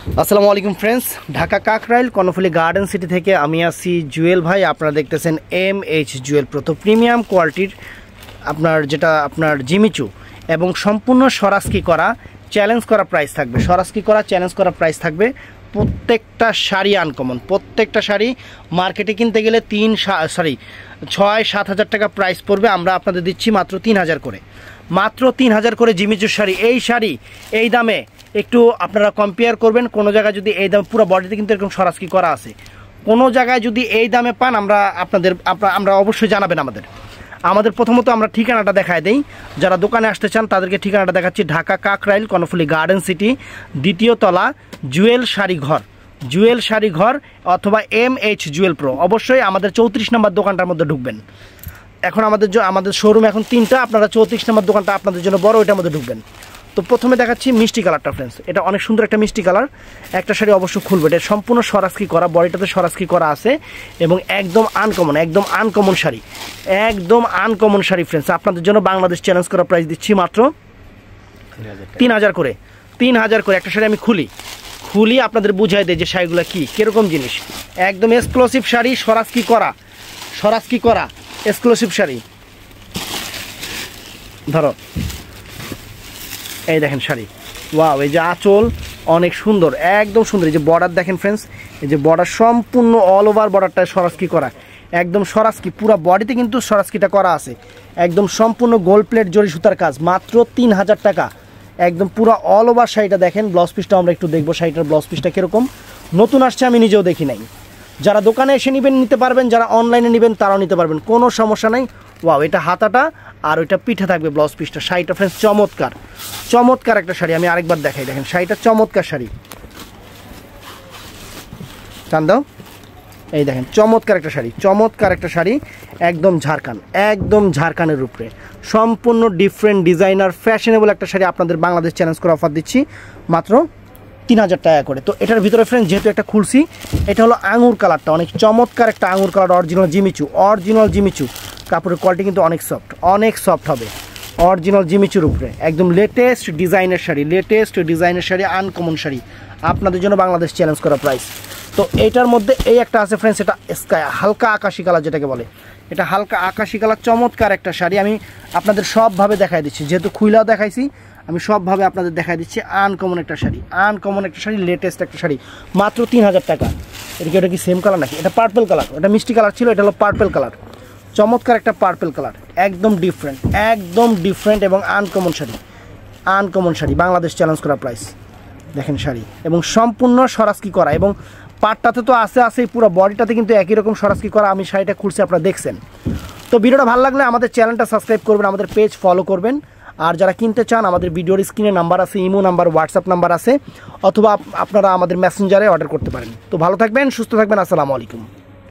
আসসালামু আলাইকুম friends, Dhaka Kakrail Karnaphuli garden city থেকে আমি আছি জুয়েল ভাই। আপনারা দেখতেছেন MH জুয়েল প্রো। তো প্রিমিয়াম কোয়ালিটির আপনার জিমিচু এবং সম্পূর্ণ সরাসকি করা চ্যালেঞ্জ করা প্রাইস থাকবে। সরাসকি করা চ্যালেঞ্জ করা প্রাইস থাকবে। প্রত্যেকটা শাড়ি আনকমন, প্রত্যেকটা শাড়ি মার্কেটে কিনতে গেলে 6-7 হাজার টাকা প্রাইস পড়বে। আমরা আপনাদের দিচ্ছি মাত্র 3,000 করে, মাত্র 3,000 করে জিমিচুর শাড়ি। এই শাড়ি এই দামে একটু আপনারা কম্পেয়ার করবেন। কোনো জায়গায় যদি এই দামে, পুরো বডিতে কিন্তু এরকম সরাসকি করা আছে, কোনো জায়গায় যদি এই দামে পান আমরা অবশ্যই জানাবেন আমাদের প্রথমত আমরা ঠিকানাটা দেখায় দেই। যারা দোকানে আসতে চান তাদেরকে ঠিকানাটা দেখাচ্ছি। ঢাকা কাকরাইল কর্ণফুলী গার্ডেন সিটি, 2য় তলা, জুয়েল শাড়ি ঘর অথবা MH জুয়েল প্রো। অবশ্যই আমাদের 34 নম্বর দোকানটার মধ্যে ঢুকবেন। এখন আমাদের শোরুম এখন 3টা, আপনারা 34 নম্বর দোকানটা আপনাদের জন্য বড়, ওইটার মধ্যে ঢুকবেন। তো প্রথমে দেখাচ্ছি মিষ্টি কালারটা ফ্রেন্ডস। এটা অনেক সুন্দর একটা মিষ্টি কালার। একটা শাড়ি অবশ্যই খুলবে, এটা সম্পূর্ণ সরাসকি করা, বডিটাতে সরাসকি করা আছে এবং একদম আনকমন শাড়ি ফ্রেন্ডস। আপনাদের জন্য বাংলাদেশ চ্যালেঞ্জ করা প্রাইস দিচ্ছি মাত্র 3,000 করে। 3,000 করে একটা শাড়ি আমি খুলি আপনাদের বুঝাই দেয় যে শাড়িগুলো কীরকম জিনিস। একদম এক্সক্লুসিভ শাড়ি, সরাসকি করা এক্সক্লুসিভ শাড়ি। ধরো এই দেখেন শাড়ি, ওয়াও! এই যে আঁচল অনেক সুন্দর, একদম সুন্দর। এই যে বর্ডার দেখেন ফ্রেন্ডস, এই যে বর্ডার সম্পূর্ণ অল ওভার বর্ডারটা সরাসকি করা, একদম সরাসকি, পুরো বডিতে কিন্তু সরাসকিটা করা আছে। একদম সম্পূর্ণ গোল্ড প্লেট জরি সুতার কাজ, মাত্র 3,000 টাকা। একদম পুরো অল ওভার শাড়িটা দেখেন। ব্লাউজ পিসটা আমরা একটু দেখবো, শাড়িটার ব্লাউজ পিসটা কীরকম। নতুন আসছে, আমি নিজেও দেখি নাই। যারা দোকানে এসে নিতে পারবেন, যারা অনলাইনে নেবেন তারাও নিতে পারবেন, কোনো সমস্যা নেই। ওয়াও! এটা হাতাটা আর ওইটা পিঠে থাকবে ব্লাউজ পিসটা। শাড়িটা ফ্রেন্ডস চমৎকার একটা শাড়ি। আমি আরেকবার দেখাই, দেখেন শাড়িটা চমৎকার শাড়ি। চান দাও, এই দেখেন চমৎকার একটা শাড়ি, একদম ঝাড়খানের উপরে, সম্পূর্ণ ডিফারেন্ট ডিজাইনার ফ্যাশনেবল একটা শাড়ি। আপনাদের বাংলাদেশ চ্যালেঞ্জ করে অফার দিচ্ছি মাত্র 3,000 টাকা করে। তো এটার ভিতরে ফ্রেন্ড যেহেতু একটা খুলছি, এটা হলো আঙুর কালারটা, অনেক চমৎকার একটা আঙুর কালার, অরিজিনাল জিমিচু। কাপড়ের কোয়ালিটি কিন্তু অনেক সফট হবে। অরিজিনাল জিমিচুর উপরে একদম লেটেস্ট ডিজাইনের শাড়ি, আনকমন শাড়ি। আপনাদের জন্য বাংলাদেশ চ্যালেঞ্জ করা প্রাইস। তো এইটার মধ্যে এই একটা আছে ফ্রেন্ডস, এটা স্কাই হালকা আকাশি কালার যেটাকে বলে, এটা হালকা আকাশি কালার, চমৎকার একটা শাড়ি। আমি আপনাদের সবভাবে দেখাই দিচ্ছি, যেহেতু খুইলাও দেখাইছি, আমি সবভাবে আপনাদের দেখাই দিচ্ছি। আনকমন একটা শাড়ি, লেটেস্ট একটা শাড়ি, মাত্র 3,000 টাকা। এটা কি সেম কালার নাকি? এটা পার্পল কালার, এটা মিষ্টি কালার ছিল, এটা হলো পার্পল কালার। চমৎকার একটা পার্পল কালার, একদম ডিফারেন্ট এবং আনকমন শাড়ি, বাংলাদেশ চ্যালেঞ্জ করা প্রাইস। দেখেন শাড়ি এবং সম্পূর্ণ সরাসকি করা, এবং পাটটাতে তো আছেই, পুরো বডিটাতে কিন্তু একই রকম সরাসকি করা। আমি শাড়িটা খুলছি, আপনারা দেখছেন। তো ভিডিওটা ভালো লাগলে আমাদের চ্যানেলটা সাবস্ক্রাইব করবেন, আমাদের পেজ ফলো করবেন। আর যারা কিনতে চান, আমাদের ভিডিওর স্ক্রিনে নাম্বার আছে, ইমো নাম্বার, হোয়াটসঅ্যাপ নাম্বার আছে, অথবা আপনারা আমাদের মেসেঞ্জারে অর্ডার করতে পারেন। তো ভালো থাকবেন, সুস্থ থাকবেন, আসসালামু আলাইকুম।